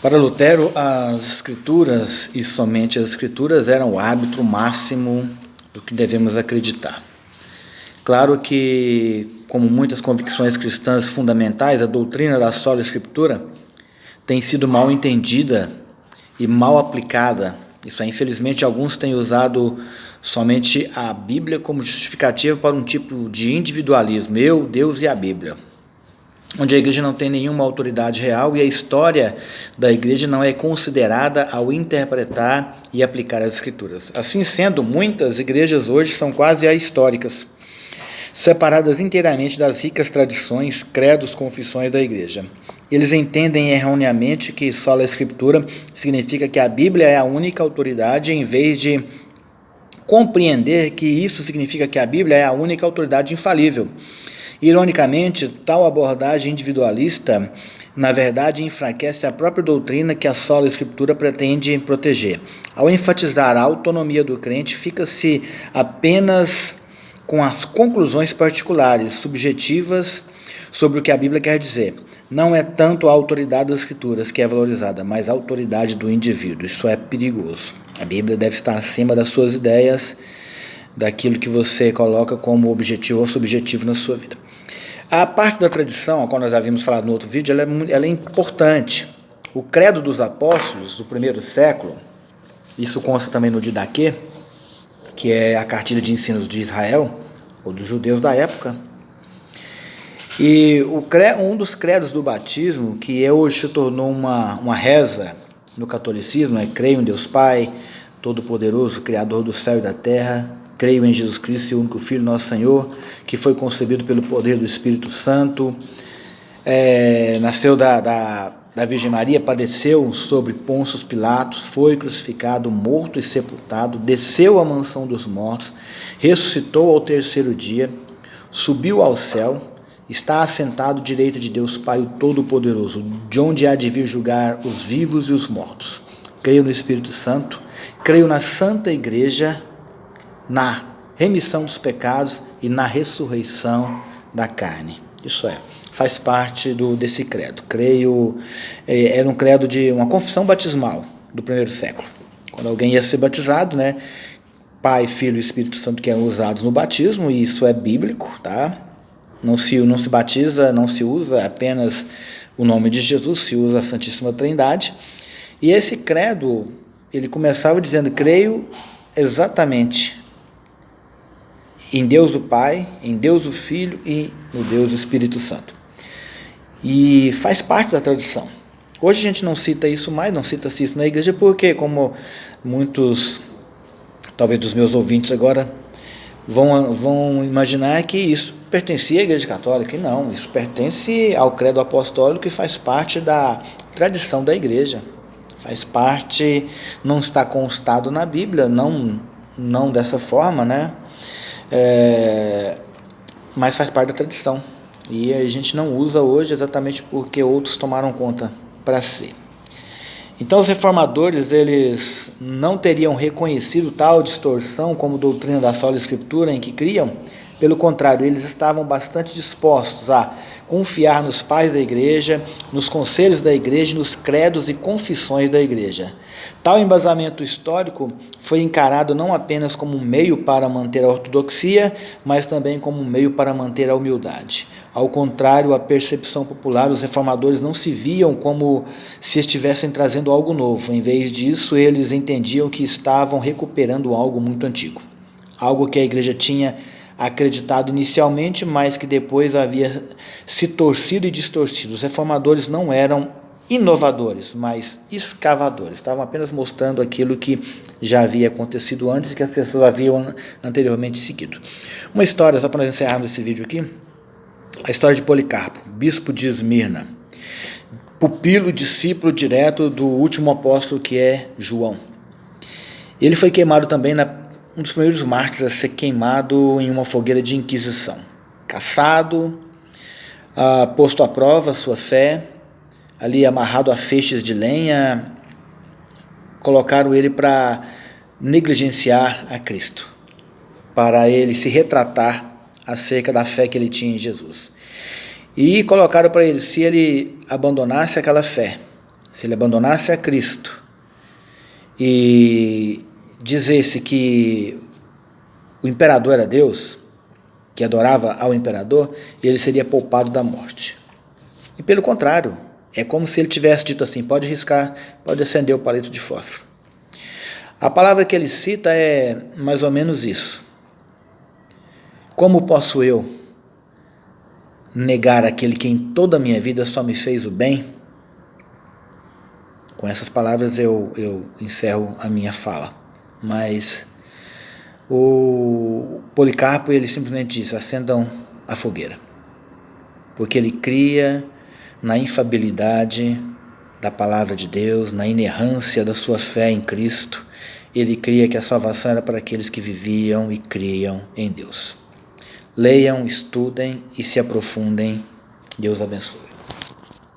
Para Lutero, as escrituras e somente as escrituras eram o árbitro máximo do que devemos acreditar. Claro que, como muitas convicções cristãs fundamentais, a doutrina da sola escritura tem sido mal entendida e mal aplicada. Isso é, infelizmente, alguns têm usado somente a Bíblia como justificativa para um tipo de individualismo, eu, Deus e a Bíblia, onde a igreja não tem nenhuma autoridade real e a história da igreja não é considerada ao interpretar e aplicar as escrituras. Assim sendo, muitas igrejas hoje são quase ahistóricas, separadas inteiramente das ricas tradições, credos, confissões da igreja. Eles entendem erroneamente que sola escritura significa que a Bíblia é a única autoridade, em vez de compreender que isso significa que a Bíblia é a única autoridade infalível. Ironicamente, tal abordagem individualista, na verdade, enfraquece a própria doutrina que a sola escritura pretende proteger. Ao enfatizar a autonomia do crente, fica-se apenas com as conclusões particulares, subjetivas, sobre o que a Bíblia quer dizer. Não é tanto a autoridade das escrituras que é valorizada, mas a autoridade do indivíduo. Isso é perigoso. A Bíblia deve estar acima das suas ideias, daquilo que você coloca como objetivo ou subjetivo na sua vida. A parte da tradição, a qual nós havíamos falado no outro vídeo, ela é importante. O credo dos apóstolos do primeiro século, isso consta também no Didaquê, que é a cartilha de ensinos de Israel, ou dos judeus da época. E um dos credos do batismo, que hoje se tornou uma reza no catolicismo, é: creio em Deus Pai, Todo-Poderoso, Criador do céu e da terra, creio em Jesus Cristo, seu único Filho, nosso Senhor, que foi concebido pelo poder do Espírito Santo, nasceu da Virgem Maria, padeceu sobre Pôncio Pilatos, foi crucificado, morto e sepultado, desceu à mansão dos mortos, ressuscitou ao terceiro dia, subiu ao céu, está assentado à direita de Deus Pai, o Todo-Poderoso, de onde há de vir julgar os vivos e os mortos. Creio no Espírito Santo, creio na Santa Igreja, na remissão dos pecados e na ressurreição da carne. Isso faz parte desse credo. Creio, era um credo de uma confissão batismal do primeiro século. Quando alguém ia ser batizado, Pai, Filho e Espírito Santo, que eram usados no batismo, e isso é bíblico, tá? Não se batiza, não se usa apenas o nome de Jesus, se usa a Santíssima Trindade. E esse credo, ele começava dizendo: creio exatamente em Deus o Pai, em Deus o Filho e no Deus o Espírito Santo. E faz parte da tradição. Hoje a gente não cita isso mais, não cita-se isso na igreja, porque, como muitos, talvez dos meus ouvintes agora, vão imaginar que isso pertencia à Igreja Católica. E não, isso pertence ao credo apostólico e faz parte da tradição da igreja. Faz parte, não está constado na Bíblia, não dessa forma, mas faz parte da tradição. E a gente não usa hoje exatamente porque outros tomaram conta para si. Então os reformadores, eles não teriam reconhecido tal distorção como doutrina da sola escritura em que criam. Pelo contrário, eles estavam bastante dispostos a confiar nos pais da igreja, nos conselhos da igreja, nos credos e confissões da igreja. Tal embasamento histórico foi encarado não apenas como um meio para manter a ortodoxia, mas também como um meio para manter a humildade. Ao contrário, a percepção popular, os reformadores não se viam como se estivessem trazendo algo novo. Em vez disso, eles entendiam que estavam recuperando algo muito antigo. Algo que a igreja tinha acreditado inicialmente, mas que depois havia se torcido e distorcido. Os reformadores não eram inovadores, mas escavadores. Estavam apenas mostrando aquilo que já havia acontecido antes e que as pessoas haviam anteriormente seguido. Uma história, só para nós encerrarmos esse vídeo aqui, a história de Policarpo, bispo de Esmirna, pupilo, discípulo direto do último apóstolo, que é João. Ele foi queimado também um dos primeiros mártires a ser queimado em uma fogueira de inquisição. Caçado, posto à prova a sua fé, ali amarrado a feixes de lenha, colocaram ele para negligenciar a Cristo, para ele se retratar acerca da fé que ele tinha em Jesus. E colocaram para ele, se ele abandonasse aquela fé, se ele abandonasse a Cristo e dizesse que o imperador era Deus, que adorava ao imperador, ele seria poupado da morte. E pelo contrário, é como se ele tivesse dito assim: pode riscar, pode acender o palito de fósforo. A palavra que ele cita é mais ou menos isso. Como posso eu negar aquele que em toda a minha vida só me fez o bem? Com essas palavras eu encerro a minha fala. Mas o Policarpo, ele simplesmente diz: acendam a fogueira. Porque ele cria na infabilidade da palavra de Deus, na inerrância da sua fé em Cristo. Ele cria que a salvação era para aqueles que viviam e criam em Deus. Leiam, estudem e se aprofundem. Deus abençoe.